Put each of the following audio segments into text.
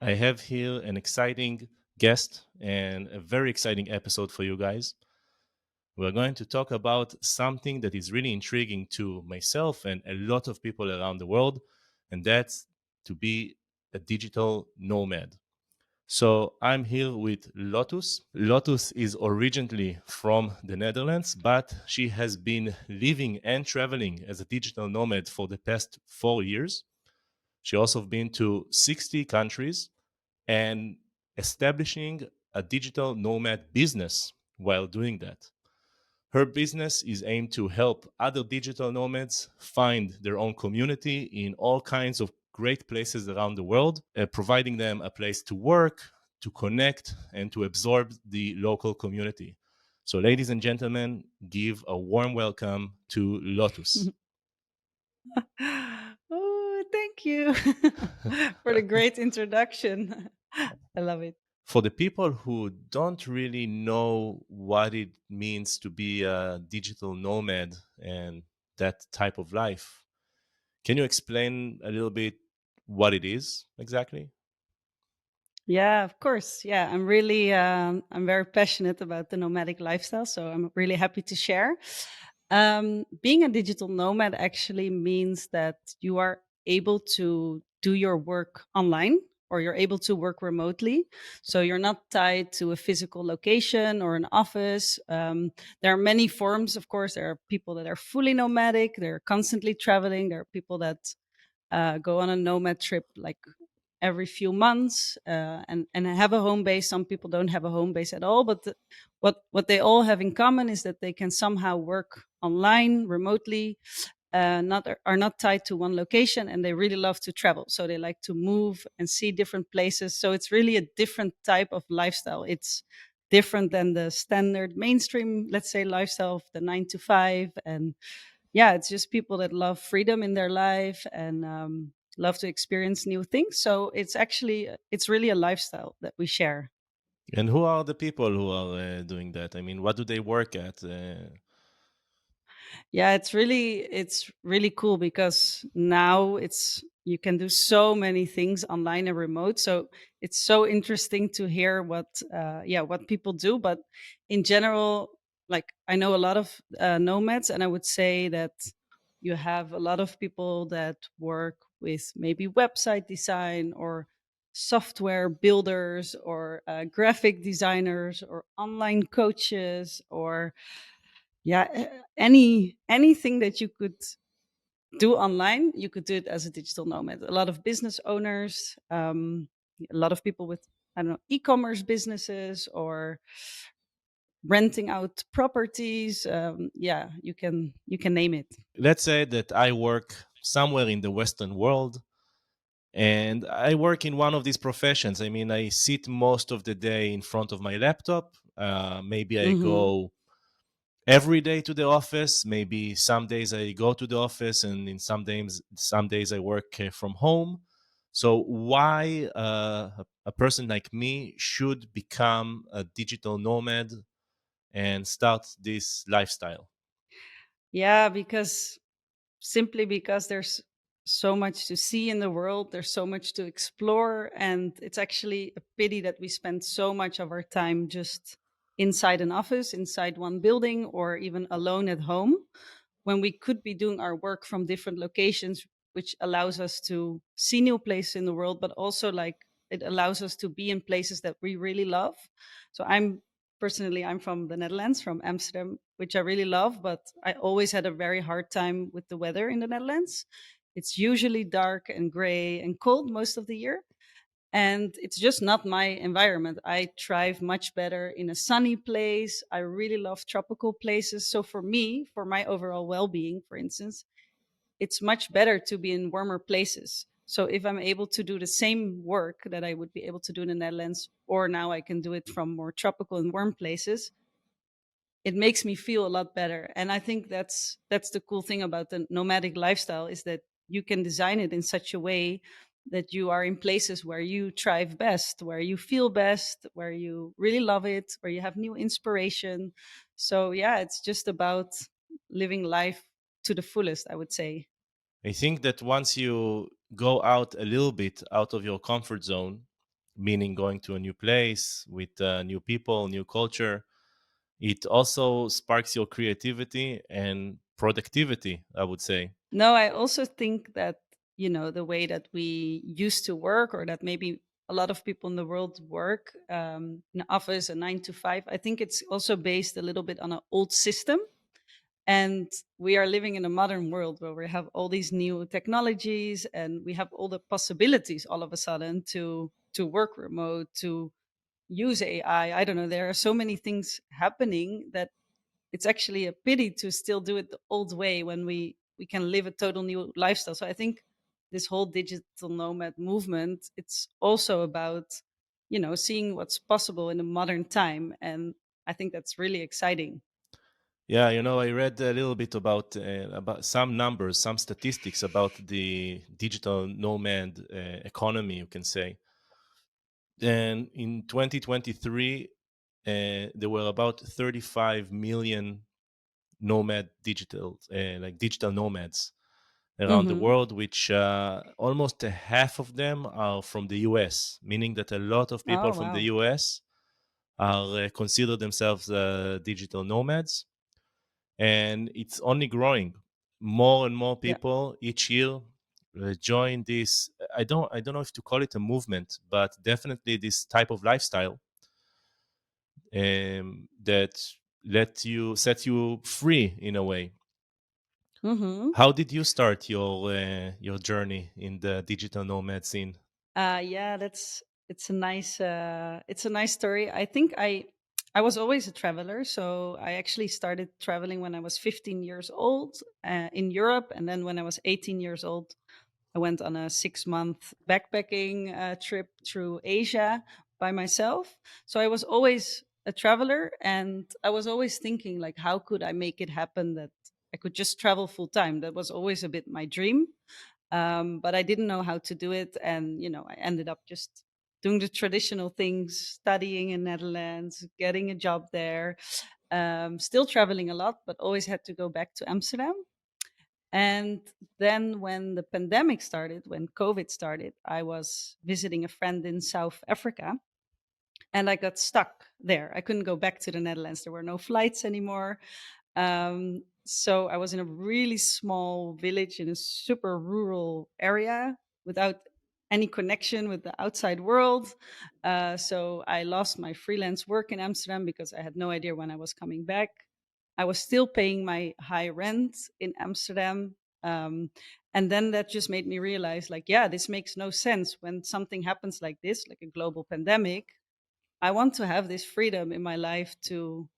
I have here an exciting guest and a very exciting episode for you guys. We're going to talk about something that is really intriguing to myself and a lot of people around the world, and that's to be a digital nomad. So I'm here with Lotus. Lotus is originally from the Netherlands, but she has been living and traveling as a digital nomad for the past 4 years. She also been to 60 countries and establishing a digital nomad business while doing that. Her business is aimed to help other digital nomads find their own community in all kinds of great places around the world, providing them a place to work, to connect, and to absorb the local community. So, ladies and gentlemen, give a warm welcome to Lotus. Oh, thank you for the great introduction. I love it. For the people who don't really know what it means to be a digital nomad and that type of life, can you explain a little bit what it is exactly? Yeah, of course. Yeah, I'm very passionate about the nomadic lifestyle, so I'm really happy to share. Being a digital nomad actually means that you are able to do your work online or you're able to work remotely. So you're not tied to a physical location or an office. There are many forms, of course. There are people that are fully nomadic, they're constantly traveling. There are people that go on a nomad trip like every few months and have a home base. Some people don't have a home base at all, but what they all have in common is that they can somehow work online remotely, not are not tied to one location, and they really love to travel. So they like to move and see different places. So it's really a different type of lifestyle. It's different than the standard mainstream, let's say, lifestyle of the 9 to 5. And yeah, it's just people that love freedom in their life and love to experience new things. So it's really a lifestyle that we share. And who are the people who are doing that? I mean, what do they work at? Yeah, it's really cool because now it's you can do so many things online and remote. So it's so interesting to hear what people do. But in general, like I know a lot of nomads, and I would say that you have a lot of people that work with maybe website design or software builders or graphic designers or online coaches or yeah, anything that you could do online, you could do it as a digital nomad. A lot of business owners, a lot of people with I don't know e-commerce businesses or renting out properties. Yeah, you can name it. Let's say that I work somewhere in the Western world and I work in one of these professions. I mean, I sit most of the day in front of my laptop. Maybe I Hmm. go every day to the office. Maybe some days I go to the office, and in some days I work from home. So why a person like me should become a digital nomad and start this lifestyle? Yeah, because simply because there's so much to see in the world, there's so much to explore, and it's actually a pity that we spend so much of our time just inside an office, inside one building, or even alone at home when we could be doing our work from different locations, which allows us to see new places in the world, but also like it allows us to be in places that we really love. So I'm from the Netherlands, from Amsterdam, which I really love, but I always had a very hard time with the weather in the Netherlands. It's usually dark and gray and cold most of the year. And it's just not my environment. I thrive much better in a sunny place. I really love tropical places. So for me, for my overall well being, for instance, it's much better to be in warmer places. So if I'm able to do the same work that I would be able to do in the Netherlands, or now I can do it from more tropical and warm places, it makes me feel a lot better. And I think that's the cool thing about the nomadic lifestyle is that you can design it in such a way that you are in places where you thrive best, where you feel best, where you really love it, where you have new inspiration. So yeah, it's just about living life to the fullest, I would say. I think that once you go out a little bit out of your comfort zone, meaning going to a new place with new people, new culture. It also sparks your creativity and productivity, I would say. No, I also think that, the way that we used to work, or that maybe a lot of people in the world work in an office, a 9 to 5, I think it's also based a little bit on an old system. And we are living in a modern world where we have all these new technologies and we have all the possibilities all of a sudden to work remote, to use AI. I don't know. There are so many things happening that it's actually a pity to still do it the old way when we can live a total new lifestyle. So I think this whole digital nomad movement, it's also about, seeing what's possible in a modern time. And I think that's really exciting. Yeah, I read a little bit about some numbers, some statistics about the digital nomad economy, you can say. And in 2023, there were about 35 million digital nomads around the Hmm. world, which almost a half of them are from the US, meaning that a lot of people Oh, from the wow. US are consider themselves digital nomads, and it's only growing. More and more Yeah. people each year join this. I don't know if to call it a movement, but definitely this type of lifestyle that sets you free in a way. Hmm. How did you start your journey in the digital nomad scene? Yeah, it's a nice story. I think I was always a traveler, so I actually started traveling when I was 15 years old in Europe, and then when I was 18 years old, I went on a 6 month backpacking trip through Asia by myself. So I was always a traveler, and I was always thinking, like, how could I make it happen that I could just travel full time? That was always a bit my dream. But I didn't know how to do it, and I ended up just doing the traditional things, studying in Netherlands, getting a job there, still traveling a lot, but always had to go back to Amsterdam. And then when the pandemic started, when COVID started, I was visiting a friend in South Africa, and I got stuck there. I couldn't go back to the Netherlands. There were no flights anymore. So I was in a really small village in a super rural area without any connection with the outside world. So I lost my freelance work in Amsterdam because I had no idea when I was coming back. I was still paying my high rent in Amsterdam. Um, and then that just made me realize, like, yeah, this makes no sense when something happens like this, like a global pandemic. I want to have this freedom in my life to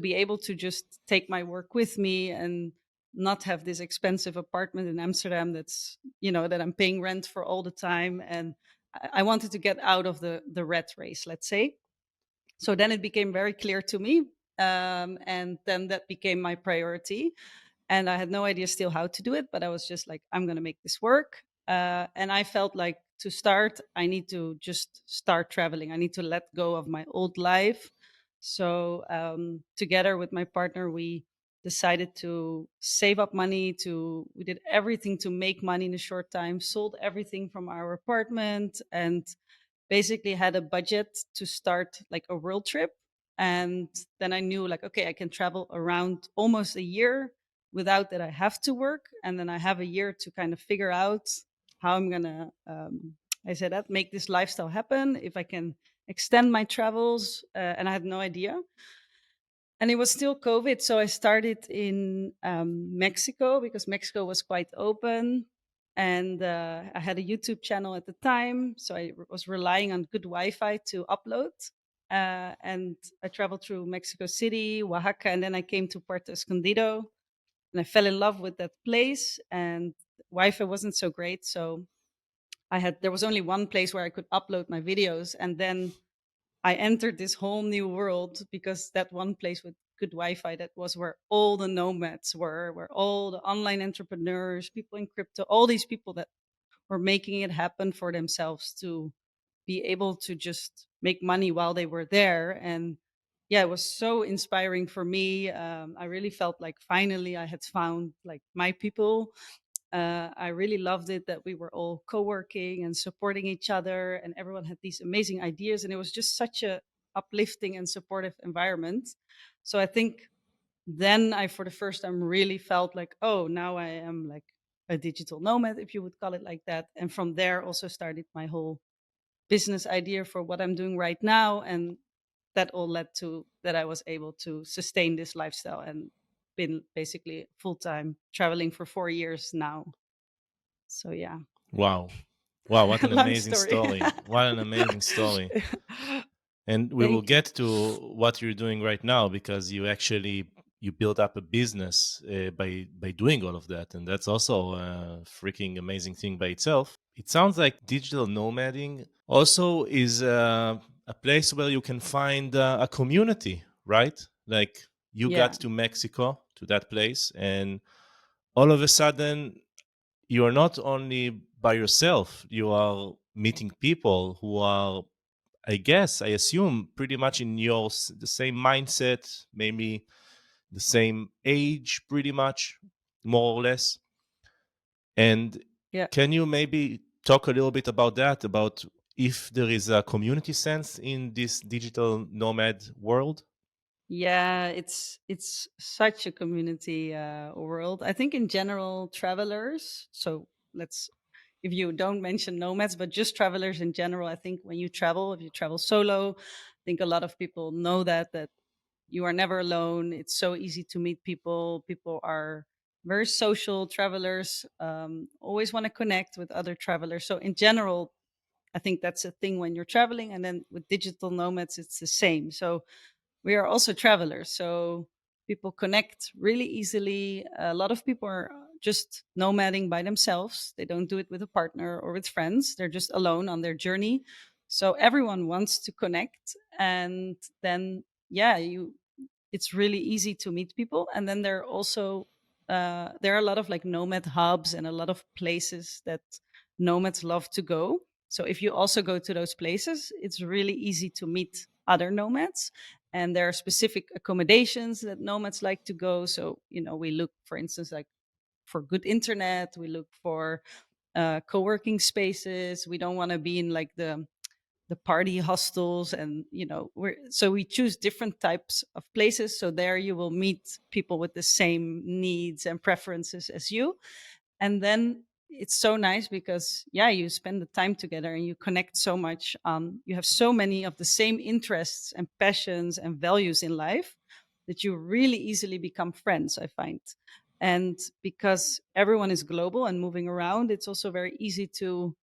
be able to just take my work with me and not have this expensive apartment in Amsterdam that's, that I'm paying rent for all the time. And I wanted to get out of the rat race, let's say. So then it became very clear to me. And then that became my priority. And I had no idea still how to do it, but I was just like, I'm going to make this work. And I felt like to start, I need to just start traveling. I need to let go of my old life. So together with my partner, we decided to save up money. We did everything to make money in a short time, sold everything from our apartment, and basically had a budget to start like a world trip. And then I knew, like, okay, I can travel around almost a year without that I have to work. And then I have a year to kind of figure out how I'm going to, I said that, make this lifestyle happen, if I can extend my travels. And I had no idea. And it was still COVID. So I started in Mexico because Mexico was quite open. And I had a YouTube channel at the time. So I was relying on good Wi Fi to upload. And I traveled through Mexico City, Oaxaca, and then I came to Puerto Escondido. And I fell in love with that place. And Wi Fi wasn't so great. So there was only one place where I could upload my videos. And then I entered this whole new world because that one place with good Wi-Fi, that was where all the nomads were, where all the online entrepreneurs, people in crypto, all these people that were making it happen for themselves to be able to just make money while they were there. And yeah, it was so inspiring for me. I really felt like finally I had found like my people. I really loved it that we were all co-working and supporting each other, and everyone had these amazing ideas, and it was just such a uplifting and supportive environment. So I think then I, for the first time, really felt like, oh, now I am like a digital nomad, if you would call it like that. And from there, also started my whole business idea for what I'm doing right now, and that all led to that I was able to sustain this lifestyle and been basically full time traveling for 4 years now. So yeah, Wow. Wow, what an long amazing story. story. What an amazing story. And we will Thank you. get to what you're doing right now, because you build up a business by doing all of that, and that's also a freaking amazing thing by itself. It sounds like digital nomading also is a place where you can find a community, right? Like, you got Yeah, to Mexico, to that place, and all of a sudden you are not only by yourself, you are meeting people who are, I guess, I assume, pretty much in the same mindset, maybe the same age, pretty much, more or less. And yeah. can you maybe talk a little bit about that, about if there is a community sense in this digital nomad world? Yeah, it's such a community world. I think in general, travelers. So let's, if you don't mention nomads, but just travelers in general. I think when you travel, if you travel solo, I think a lot of people know that you are never alone. It's so easy to meet people. People are very social. Travelers always want to connect with other travelers. So in general, I think that's a thing when you're traveling. And then with digital nomads, it's the same. So we are also travelers, so people connect really easily. A lot of people are just nomading by themselves. They don't do it with a partner or with friends. They're just alone on their journey. So everyone wants to connect, and then yeah, you it's really easy to meet people. And then there are a lot of like nomad hubs and a lot of places that nomads love to go. So if you also go to those places, it's really easy to meet other nomads. And there are specific accommodations that nomads like to go. So we look, for instance, like for good internet. We look for co-working spaces. We don't want to be in like the party hostels, and we choose different types of places, so there you will meet people with the same needs and preferences as you. And then it's so nice because yeah, you spend the time together and you connect so much. You have so many of the same interests and passions and values in life that you really easily become friends, I find. And because everyone is global and moving around, it's also very easy to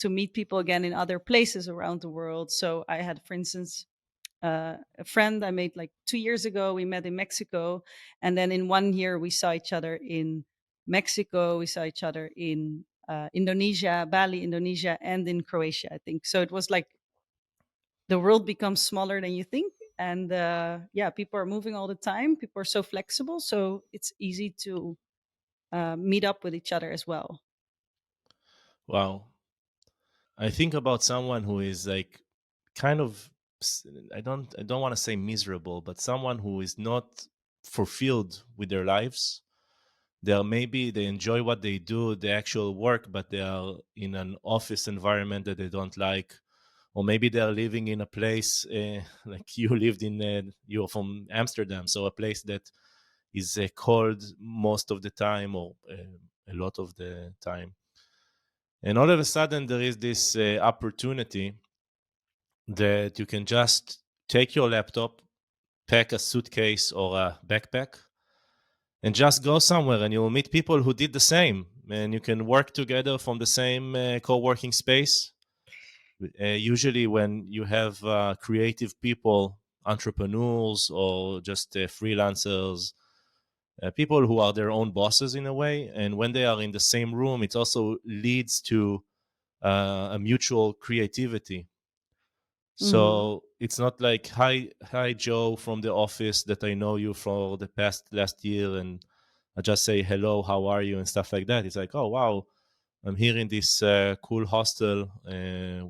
meet people again in other places around the world. So I had, for instance, a friend I made like 2 years ago. We met in Mexico, and then in 1 year we saw each other in Mexico. We saw each other in Indonesia, Bali, Indonesia, and in Croatia, I think. So it was like the world becomes smaller than you think, and yeah, people are moving all the time. People are so flexible, so it's easy to meet up with each other as well. Wow. I think about someone who is like kind of I don't want to say miserable, but someone who is not fulfilled with their lives. They enjoy what they do, the actual work, but they are in an office environment that they don't like, or maybe they are living in a place like you lived in. You're from Amsterdam, so a place that is cold most of the time, or a lot of the time. And all of a sudden, there is this opportunity that you can just take your laptop, pack a suitcase or a backpack, and just go somewhere, and you'll meet people who did the same. And you can work together from the same co working space. Usually, when you have creative people, entrepreneurs, or just freelancers, people who are their own bosses in a way, and when they are in the same room, it also leads to a mutual creativity. Mhm. So it's not like, hi Joe from the office that I know you for the past last year, and I just say hello, how are you, and stuff like that. It's like, oh wow, I'm here in this cool hostel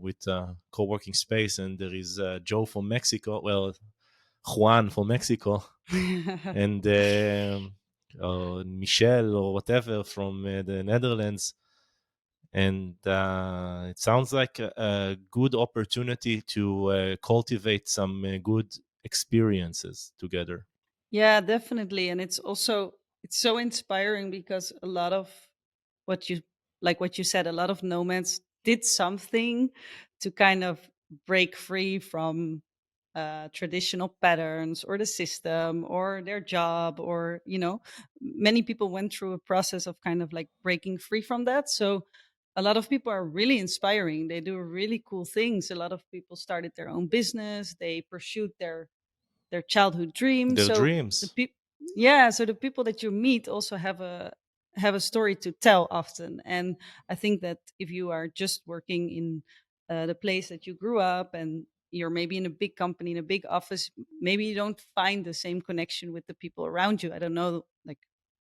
with a co-working space, and there is Joe from Mexico, well, Juan from Mexico, and or Michelle or whatever from the Netherlands. And it sounds like a good opportunity to cultivate some good experiences together. Yeah, definitely. And it's so inspiring because a lot of what you what you said, a lot of nomads did something to kind of break free from traditional patterns or the system or their job, or many people went through a process of kind of like breaking free from that. So a lot of people are really inspiring. They do really cool things. A lot of people started their own business. They pursued their childhood dreams. Their So the dreams. people, yeah, so the people that you meet also have a story to tell often. And I think that if you are just working in the place that you grew up, and you're maybe in a big company, in a big office, maybe you don't find the same connection with the people around you. I don't know, like,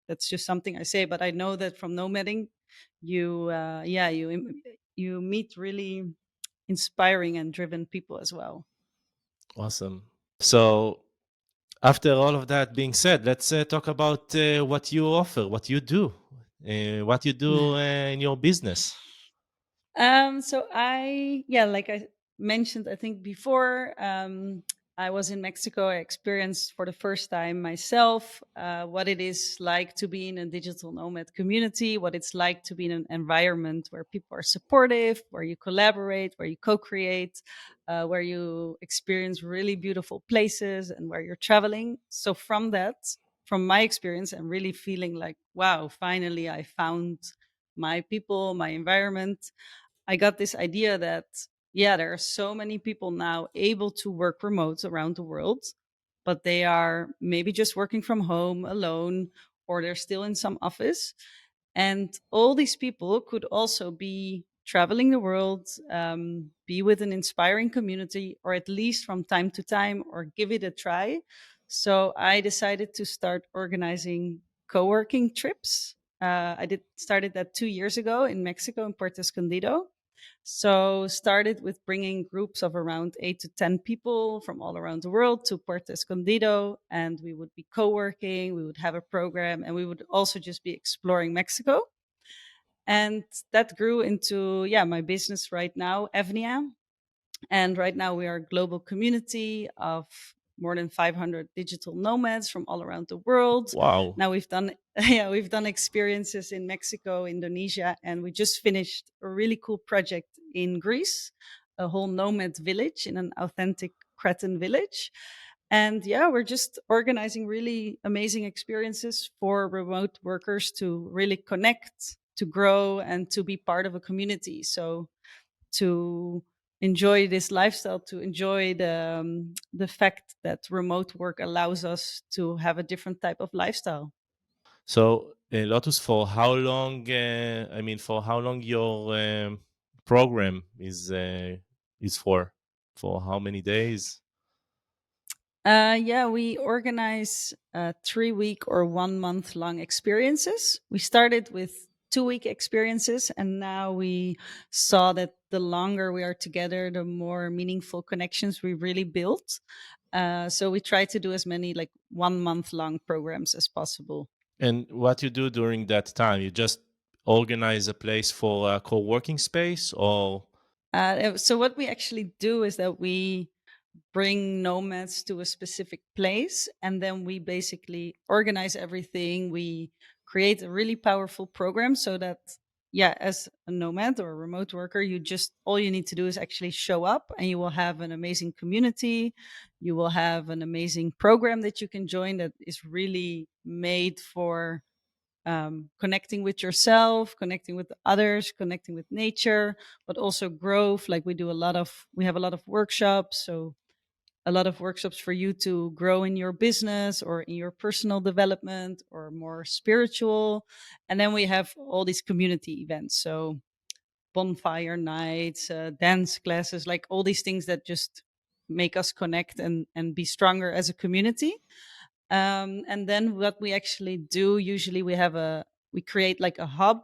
that's just something I say, but I know that from nomading, you meet really inspiring and driven people as well. Awesome. So, after all of that being said, let's talk about what you offer, what you do in your business. So yeah, like I mentioned, I think before, I was in Mexico. I experienced for the first time myself what it is like to be in a digital nomad community, what it's like to be in an environment where people are supportive, where you collaborate, where you co-create, where you experience really beautiful places, and where you're traveling. So from that, from my experience, I'm really feeling like, wow, finally I found my people, my environment. I got this idea that, yeah, there are so many people now able to work remote around the world, but they are maybe just working from home alone, or they're still in some office. And all these people could also be traveling the world, be with an inspiring community, or at least from time to time, or give it a try. So I decided to start organizing co-working trips. I did started that 2 years ago in Mexico, in Puerto Escondido. So started with bringing groups of around 8 to 10 people from all around the world to Puerto Escondido, and we would be co-working. We would have a program, and we would also just be exploring Mexico. And that grew into, yeah, my business right now, Evnia. And right now we are a global community of more than 500 digital nomads from all around the world. Wow. Now we've done yeah, we've done experiences in Mexico, Indonesia, and we just finished a really cool project in Greece, a whole nomad village in an authentic Cretan village. And yeah, we're just organizing really amazing experiences for remote workers to really connect, to grow, and to be part of a community. So to enjoy this lifestyle, to enjoy the fact that remote work allows us to have a different type of lifestyle. So, Lotus, for how long? I mean, for how long your program is for? For how many days? Yeah, we organize 3 week or 1 month long experiences. We started with 2 week experiences, and now we saw that the longer we are together, the more meaningful connections we really built. So we try to do as many like 1 month long programs as possible. And what you do during that time? You just organize a place for a co-working space, or So what we actually do is that we bring nomads to a specific place, and then we basically organize everything. We create a really powerful program so that, yeah, as a nomad or a remote worker, you just all you need to do is actually show up, and you will have an amazing community. You will have an amazing program that you can join that is really made for connecting with yourself, connecting with others, connecting with nature, but also growth. Like we have a lot of workshops. So a lot of workshops for you to grow in your business or in your personal development or more spiritual. And then we have all these community events. So bonfire nights, dance classes, like all these things that just make us connect and be stronger as a community. And then what we actually do, usually we create like a hub.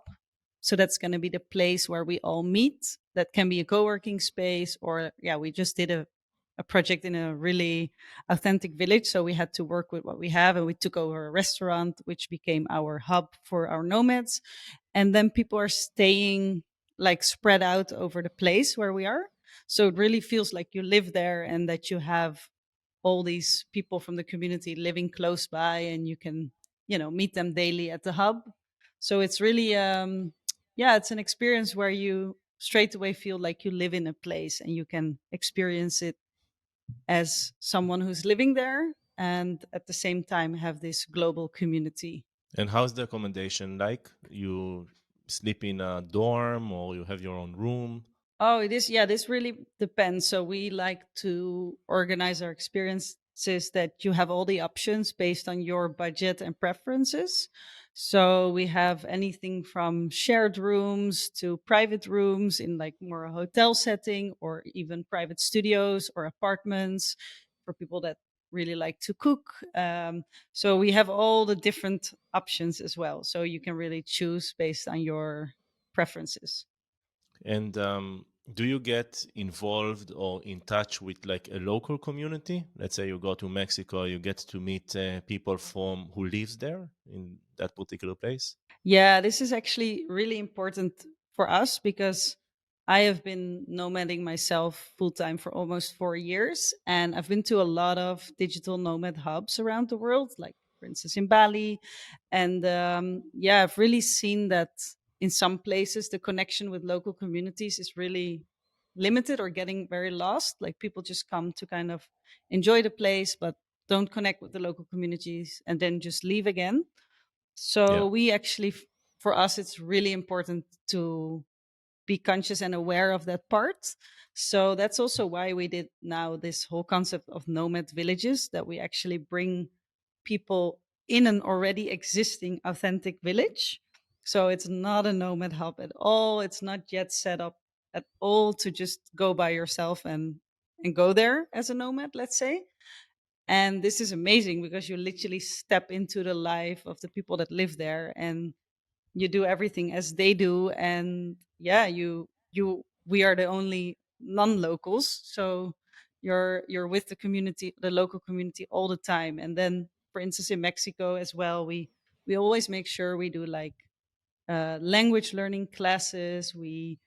So that's going to be the place where we all meet. That can be a co-working space, or yeah, we just did a a project in a really authentic village. So we had to work with what we have, and we took over a restaurant, which became our hub for our nomads. And then people are staying like spread out over the place where we are. So it really feels like you live there and that you have all these people from the community living close by, and you can, meet them daily at the hub. So it's really, yeah, it's an experience where you straight away feel like you live in a place and you can experience it as someone who's living there, and at the same time have this global community. And how's the accommodation like? You sleep in a dorm or you have your own room? Oh, it is. Yeah, this really depends. So we like to organize our experiences that you have all the options based on your budget and preferences. So we have anything from shared rooms to private rooms in like more a hotel setting, or even private studios or apartments for people that really like to cook. So we have all the different options as well. So you can really choose based on your preferences. And do you get involved or in touch with like a local community? Let's say you go to Mexico, you get to meet people from who lives there in that particular place. Yeah, this is actually really important for us because I have been nomading myself full time for almost 4 years. And I've been to a lot of digital nomad hubs around the world, like, for instance, in Bali. And yeah, I've really seen that in some places, the connection with local communities is really limited or getting very lost. Like, people just come to kind of enjoy the place, but don't connect with the local communities and then just leave again. Yeah. So we actually, for us, it's really important to be conscious and aware of that part. So that's also why we did now this whole concept of nomad villages, that we actually bring people in an already existing authentic village. So it's not a nomad hub at all. It's not yet set up at all to just go by yourself and go there as a nomad, let's say. And this is amazing because you literally step into the life of the people that live there, and you do everything as they do. And yeah, we are the only non-locals. So you're with the community, the local community, all the time. And then, for instance, in Mexico as well, we always make sure we do like language learning classes. We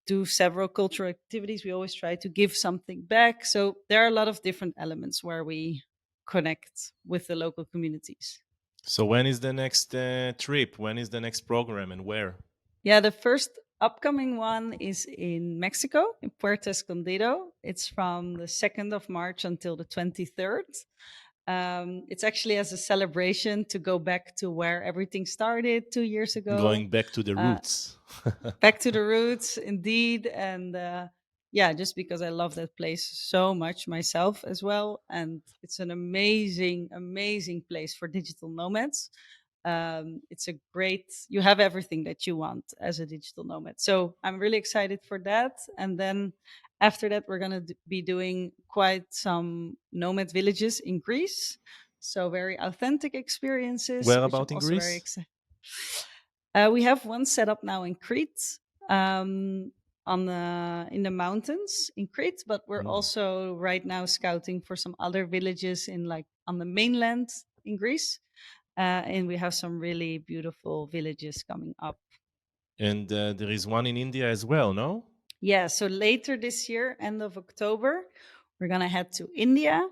do several cultural activities. We always try to give something back. So there are a lot of different elements where we connect with the local communities. So when is the next trip? When is the next program and where? Yeah, the first upcoming one is in Mexico, in Puerto Escondido. It's from the 2nd of March until the 23rd. It's actually as a celebration to go back to where everything started 2 years ago. Going back to the Uh, roots. Back to the roots, indeed. And yeah, just because I love that place so much myself as well. And it's an amazing, amazing place for digital nomads. It's a great, you have everything that you want as a digital nomad. So I'm really excited for that. And then after that, we're going to be doing quite some nomad villages in Greece. So very authentic experiences, Where which I'm about in also very Greece? excited. We have one set up now in Crete, um, on the in the mountains in Crete, but we're Mm. also right now scouting for some other villages in like on the mainland in Greece, and we have some really beautiful villages coming up. And there is one in India as well, no? Yeah, so later this year, end of October, we're gonna head to India.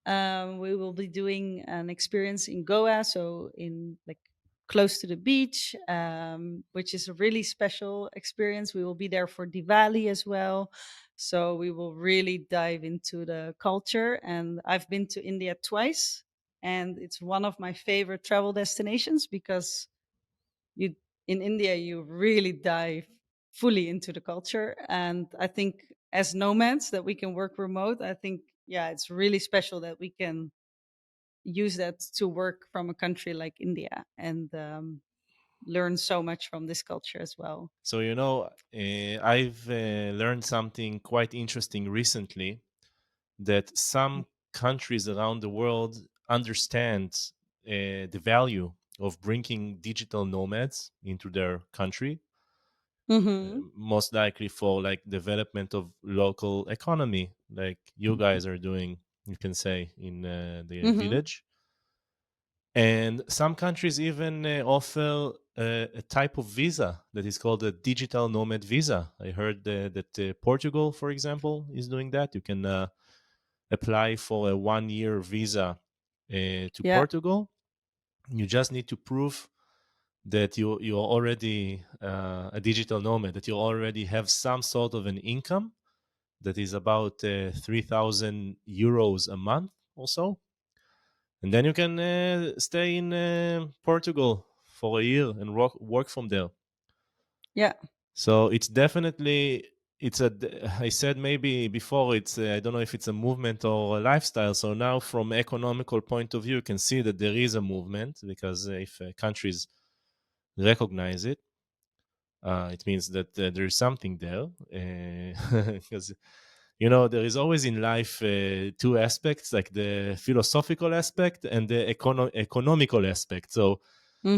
We will be doing an experience in Goa, so in like close to the beach, which is a really special experience. We will be there for Diwali as well. So we will really dive into the culture. And I've been to India twice, and it's one of my favorite travel destinations because you in India you really dive fully into the culture. And I think as nomads that we can work remote, I think, yeah, it's really special that we can use that to work from a country like India, and learn so much from this culture as well. So, I've learned something quite interesting recently, that some countries around the world understand the value of bringing digital nomads into their country. Mhm. most likely for like development of local economy, like you guys are doing, you can say, in the Mhm. village. And some countries even offer a type of visa that is called a digital nomad visa. I heard that Portugal, for example, is doing that. You can apply for a 1 year visa to Yeah. Portugal. You just need to prove that you're already a digital nomad, that you already have some sort of an income that is about 3,000 euros a month or so, and then you can stay in Portugal for a year and work from there. Yeah. So it's definitely, it's a, I said maybe before, it's I don't know if it's a movement or a lifestyle. So now from economical point of view, you can see that there is a movement, because if countries recognize it, it means that there is something there. Because there is always in life two aspects, like the philosophical aspect and the economical aspect. So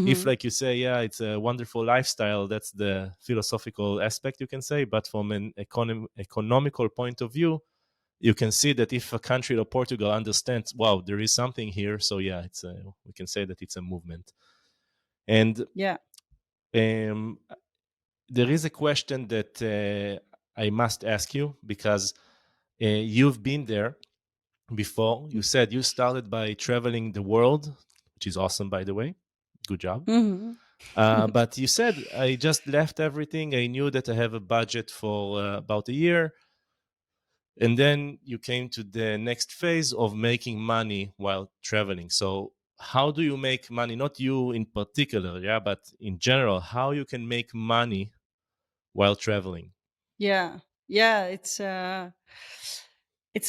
if, Mhm. like you say, yeah, it's a wonderful lifestyle, that's the philosophical aspect, you can say. But from an economical point of view, you can see that if a country like Portugal understands, wow, there is something here, so yeah, we can say that it's a movement. And Yeah. um, there is a question that I must ask you, because you've been there before. You said you started by traveling the world, which is awesome, by the way. Good job. Mhm. But you said, I just left everything. I knew that I have a budget for about a year. And then you came to the next phase of making money while traveling. So, how do you make money? Not you in particular, yeah, but in general, how you can make money while traveling? Yeah. Yeah, it's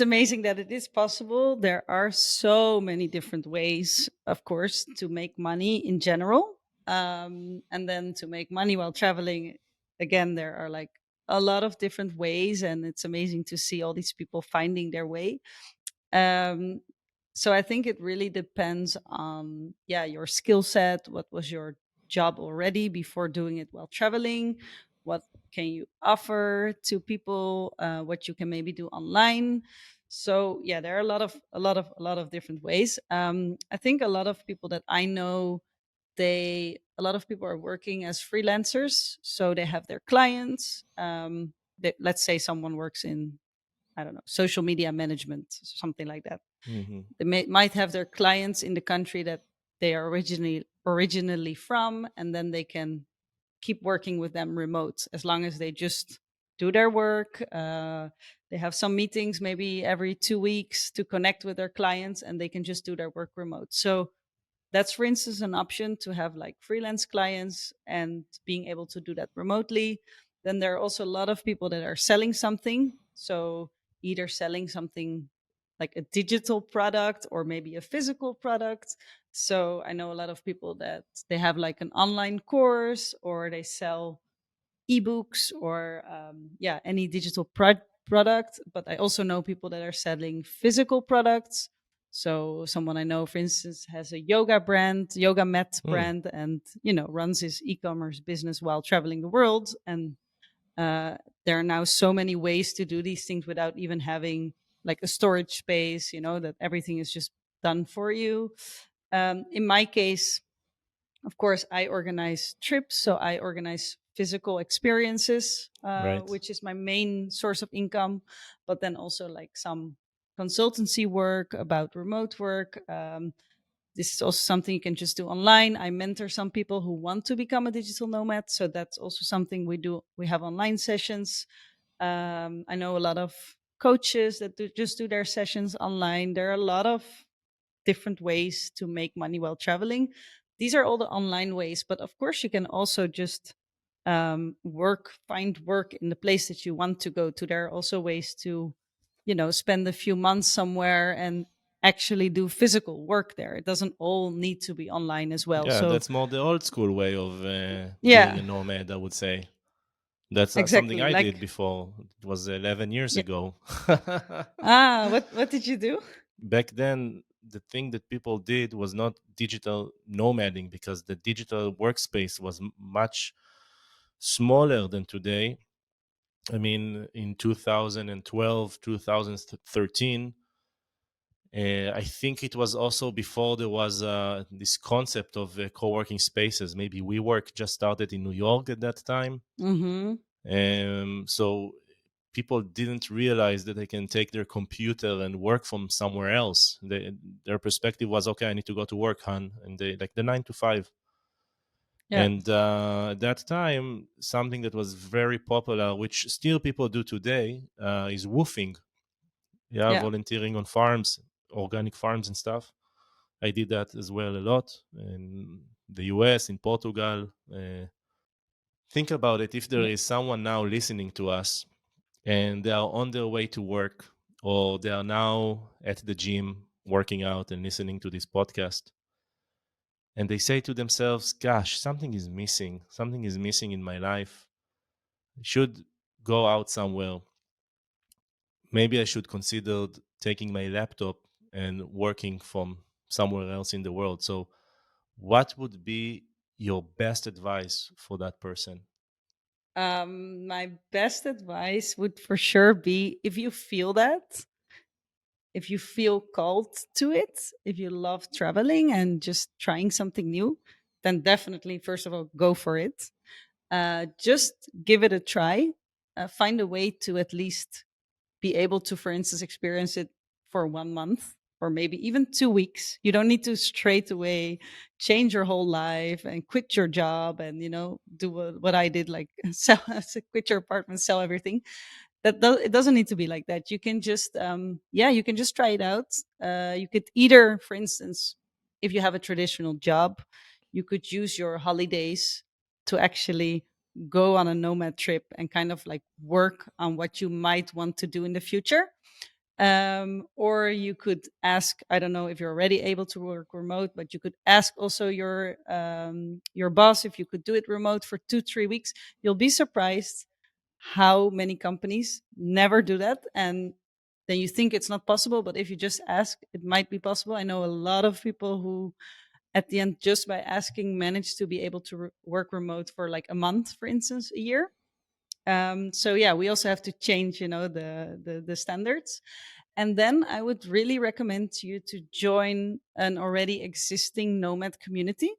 amazing that it is possible. There are so many different ways, of course, to make money in general. And then to make money while traveling, again, there are like a lot of different ways, and it's amazing to see all these people finding their way. Um, so I think it really depends on, yeah, your skill set. What was your job already before doing it while traveling? What can you offer to people? What you can maybe do online. So yeah, there are a lot of different ways. I think a lot of people that I know, a lot of people are working as freelancers, so they have their clients. Let's say someone works in, I don't know, social media management, something like that. Hmm. They might have their clients in the country that they are originally from, and then they can keep working with them remote as long as they just do their work. They have some meetings maybe every 2 weeks to connect with their clients, and they can just do their work remote. So that's, for instance, an option to have like freelance clients and being able to do that remotely. Then there are also a lot of people that are selling something. So either selling something like a digital product or maybe a physical product. So I know a lot of people that they have like an online course, or they sell ebooks, or yeah, any digital product. But I also know people that are selling physical products. So someone I know, for instance, has a yoga brand, yoga mat Mm, brand, and runs his e-commerce business while traveling the world. And uh, there are now so many ways to do these things without even having like a storage space, that everything is just done for you. In my case, of course, I organize trips, so I organize physical experiences, right. which is my main source of income. But then also like some consultancy work about remote work. This is also something you can just do online. I mentor some people who want to become a digital nomad, so that's also something we do. We have online sessions. I know a lot of coaches that just do their sessions online. There are a lot of different ways to make money while traveling. These are all the online ways, but of course, you can also just find work in the place that you want to go to. There are also ways to, spend a few months somewhere and actually do physical work there. It doesn't all need to be online as well. Yeah, So, that's more the old school way of being yeah, a nomad, I would say. That's something exactly. I did Like, before. It was 11 years yeah. ago. What did you do? Back then, the thing that people did was not digital nomading, because the digital workspace was much smaller than today. I mean, in 2012, 2013, I think it was also before there was this concept of co-working spaces. Maybe WeWork just started in New York at that time. Mm-hmm. So people didn't realize that they can take their computer and work from somewhere else. Their perspective was, okay, I need to go to work, hun, and they like the 9 to 5. Yeah. And at that time, something that was very popular, which still people do today, is woofing. Yeah, Yeah. volunteering on farms, organic farms and stuff. I did that as well a lot in the US, in Portugal. Think about it. If there Yeah. is someone now listening to us and they are on their way to work, or they are now at the gym working out and listening to this podcast, and they say to themselves, gosh, something is missing. Something is missing in my life. I should go out somewhere. Maybe I should consider taking my laptop and working from somewhere else in the world. So, what would be your best advice for that person? My best advice would for sure be, if you feel that, if you feel called to it, if you love traveling and just trying something new, then definitely, first of all, go for it. Just give it a try. Find a way to at least be able to, for instance, experience it for 1 month or maybe even 2 weeks. You don't need to straight away change your whole life and quit your job and, do what I did, like sell, quit your apartment, sell everything. It doesn't need to be like that. You can just, yeah, you can just try it out. You could either, for instance, if you have a traditional job, you could use your holidays to actually go on a nomad trip and kind of like work on what you might want to do in the future. Or you could ask, I don't know if you're already able to work remote, but you could ask also your boss if you could do it remote for 2 3 weeks. You'll be surprised how many companies never do that, and then you think it's not possible, but if you just ask, it might be possible. I know a lot of people who at the end, just by asking, managed to be able to work remote for like a month, for instance, a year. So yeah, we also have to change, the standards. And then I would really recommend you to join an already existing nomad community.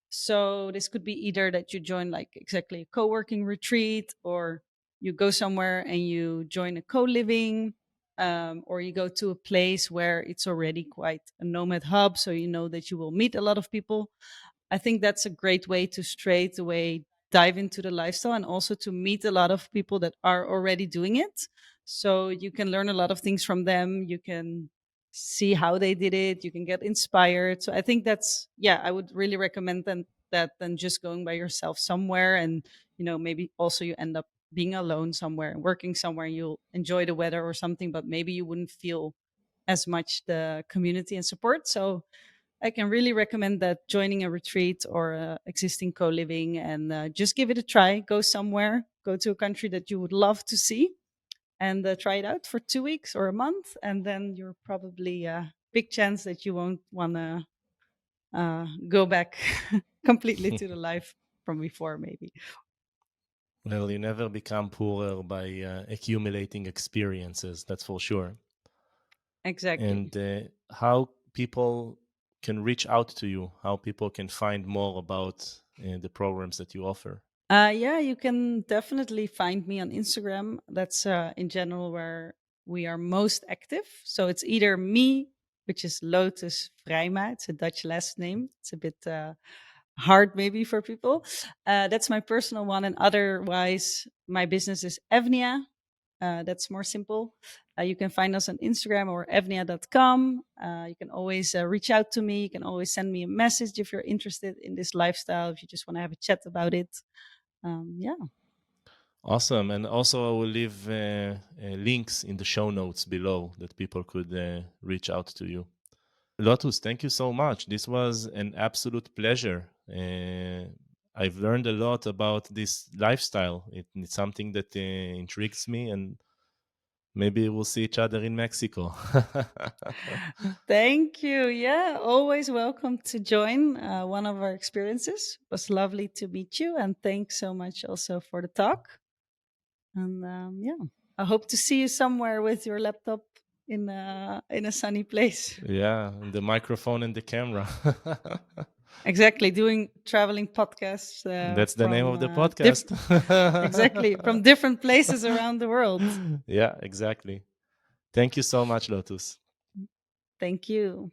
So this could be either that you join like exactly a co-working retreat, or you go somewhere and you join a co-living, or you go to a place where it's already quite a nomad hub, so you know that you will meet a lot of people. I think that's a great way to straight away dive into the lifestyle and also to meet a lot of people that are already doing it. So you can learn a lot of things from them. You can see how they did it. You can get inspired. So I think that's, yeah, I would really recommend that than just going by yourself somewhere. And, maybe also you end up being alone somewhere and working somewhere and you'll enjoy the weather or something, but maybe you wouldn't feel as much the community and support. So I can really recommend that, joining a retreat or existing co-living, and just give it a try. Go somewhere, go to a country that you would love to see, and try it out for 2 weeks or a month, and then you're probably big chance that you won't want to go back completely to the life from before, maybe. Well, you never become poorer by accumulating experiences, that's for sure. Exactly. And how people can reach out to you, how people can find more about the programs that you offer. Yeah, you can definitely find me on Instagram. That's in general where we are most active. So it's either me, which is Lotus Vrijma. It's a Dutch last name. It's a bit hard maybe for people. That's my personal one. And otherwise, my business is Evnia. That's more simple. You can find us on Instagram or evnia.com. You can always reach out to me. You can always send me a message if you're interested in this lifestyle, if you just want to have a chat about it. Yeah. Awesome. And also, I will leave links in the show notes below that people could reach out to you. Lotus, thank you so much. This was an absolute pleasure. I've learned a lot about this lifestyle. It's something that intrigues me and Maybe we'll see each other in Mexico. Thank you. Yeah, always welcome to join one of our experiences. It was lovely to meet you, and thanks so much also for the talk. And yeah, I hope to see you somewhere with your laptop in a sunny place. Yeah, and the microphone and the camera. Exactly, doing traveling podcasts That's the name from of the podcast. exactly from different places around the world. Yeah, exactly. Thank you so much, Lotus. Thank you.